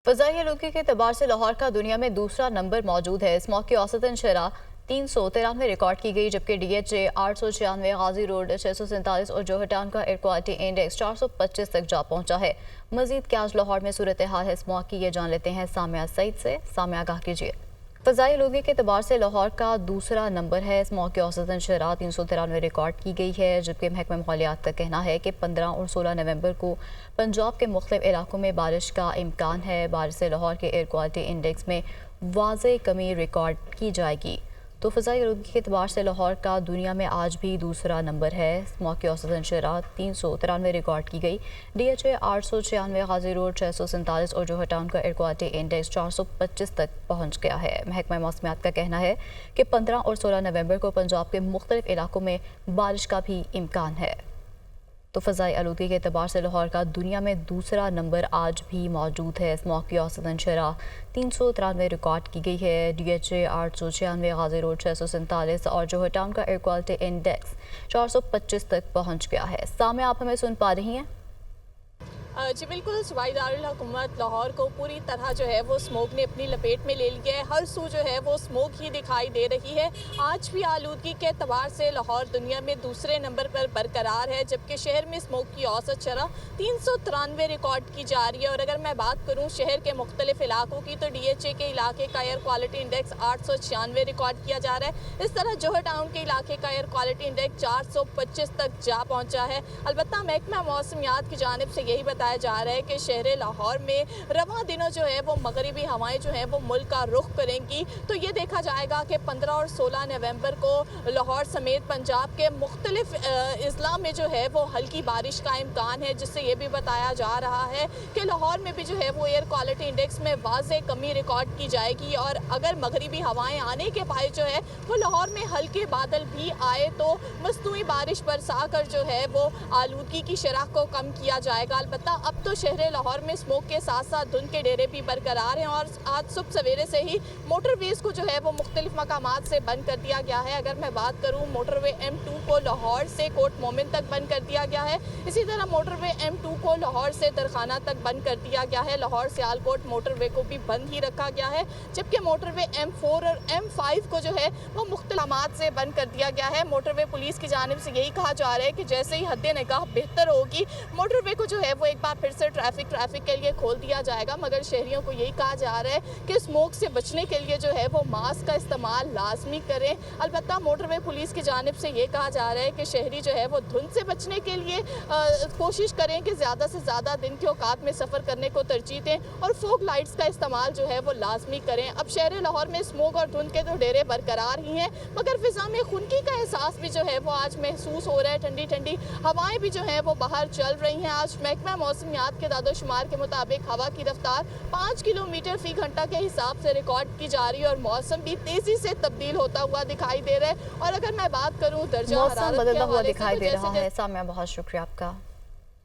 फजाई आलूगी के एतबार से लाहौर का दुनिया में दूसरा नंबर मौजूद है। इस मौके औसतन शरह 393 रिकॉर्ड की गई, जबकि DHA 896, गाजी रोड 647 और जोहटाउन का एयर क्वालिटी इंडेक्स 425 तक जा पहुंचा है। मजीद क्या आज लाहौर में सूरत हाल है, इस मौके ये जान लेते हैं सामिया सईद से। सामिया आगाह कीजिए। फजाई आलूगी के एतबार से लाहौर का दूसरा नंबर है। इस मौके औसतन शरह 393 रिकॉर्ड की गई है, जबकि महकमा माहौलियात का कहना है कि 15 और 16 नवंबर को पंजाब के मुख्तलिफ इलाकों में बारिश का इम्कान है। बारिश से लाहौर के एयर क्वालिटी इंडेक्स में वाज़ेह कमी रिकॉर्ड की जाएगी। तो फ़ज़ाई आलूगी के एतबार से लाहौर का दुनिया में आज भी दूसरा नंबर है। इस मौके औसतन शरह 393 रिकॉर्ड की गई। DHA 896, गाजी रोड 647 और जोहटाउन का एयर क्वालिटी इंडेक्स 425 तक पहुंच गया है। महकमा मौसमियात का कहना है कि 15 और 16 नवंबर को पंजाब के मुख्तलिफ इलाकों में बारिश का भी इम्कान है। तो फ़ज़ाई आलूगी के एतबार से लाहौर का दुनिया में दूसरा नंबर आज भी मौजूद है। इस मौके औसतन शरह 393 रिकॉर्ड की गई है। DHA 896, गाजी रोड 647 और जोहटाउन का एयर क्वालिटी इंडेक्स 425 तक पहुंच गया है। सामने आप हमें सुन पा रही हैं? जी बिल्कुल, सूबाई दारुल हुकूमत लाहौर को पूरी तरह जो है वो स्मोक ने अपनी लपेट में ले लिया है। हर सू जो है वो स्मोक ही दिखाई दे रही है। आज भी आलूदगी के एतबार से लाहौर दुनिया में दूसरे नंबर पर बरकरार है, जबकि शहर में स्मोक की औसत शरह 393 रिकॉर्ड की जा रही है। और अगर मैं बात करूँ शहर के मुख्तलिफ इलाकों की, तो DHA के इलाके का एयर क्वालिटी इंडेक्स 896 रिकॉर्ड किया जा रहा है। इस तरह जोहटाउन के इलाके का एयर क्वालिटी इंडेक्स 425 तक जा पहुँचा है। अलबत्ता महकमा मौसमियात की जानिब से यही बताया जा रहा है कि शहर लाहौर में रवां दिनों जो है वो मगरिबी हवाएं जो है वो मुल्क का रुख करेंगी। तो ये देखा जाएगा कि 15 और 16 नवंबर को लाहौर समेत पंजाब के मुख्तलिफ अजला में जो है वो हल्की बारिश का इम्कान है, जिससे ये भी बताया जा रहा है कि लाहौर में भी जो है वो एयर क्वालिटी इंडेक्स में वाज़ेह कमी रिकॉर्ड की जाएगी। और अगर मगरिबी हवाएं आने के बाद जो है वो लाहौर में हल्के बादल भी आए तो मस्तूई बारिश बरसा कर जो है वो आलूदगी की शरह को कम किया जाएगा। अलबत्ता अब तो शहर लाहौर में स्मोक के साथ साथ धुंध के डेरे भी बरकरार हैं और आज सुबह सवेरे से ही मोटरवेज को जो है वो मुख्तलिफ मकामात से बंद कर दिया गया है। अगर मैं बात करूँ मोटरवे M2 को लाहौर से कोट मोमिन तक बंद कर दिया गया है। इसी तरह मोटरवे M2 को लाहौर से दरखाना तक बंद कर दिया गया है। लाहौर सियालकोट मोटरवे को भी बंद ही रखा गया है, जबकि मोटरवे M4 और M5 को जो है वो मुख्तलिफ मकामात से बंद कर दिया गया है। मोटरवे पुलिस की जानिब से यही कहा जा रहा है कि जैसे ही हद निगाह बेहतर होगी मोटरवे को जो है वो एक बार फिर से ट्रैफिक के लिए खोल दिया जाएगा। मगर शहरियों को यही कहा जा रहा है कि स्मोक से बचने के लिए जो है वो मास्क का इस्तेमाल लाजमी करें। अलबत्ता मोटरवे पुलिस की जानिब से ये कहा जा रहा है कि शहरी जो है वो धुंध से बचने के लिए कोशिश करें कि ज़्यादा से ज़्यादा दिन के औकात में सफ़र करने को तरजीह दें और फोक लाइट्स का इस्तेमाल जो है वो लाजमी करें। अब शहर लाहौर में स्मोक और धुंध के तो डेरे बरकरार ही हैं, मगर फिजा में खुनकी का एहसास भी जो है वो आज महसूस हो रहा है। ठंडी ठंडी हवाएं भी जो है वो बाहर चल रही हैं। आज महकमा मौसमियात के दादोशुमार के मुताबिक हवा की रफ्तार 5 किलोमीटर फी घंटा के हिसाब से रिकॉर्ड की जा रही है और मौसम भी तेजी से तब्दील होता हुआ दिखाई दे रहा है। और अगर मैं बात करूं दर्जा मौसम बदलता हुआ दिखाई दे रहा है। सामिया, बहुत शुक्रिया आपका।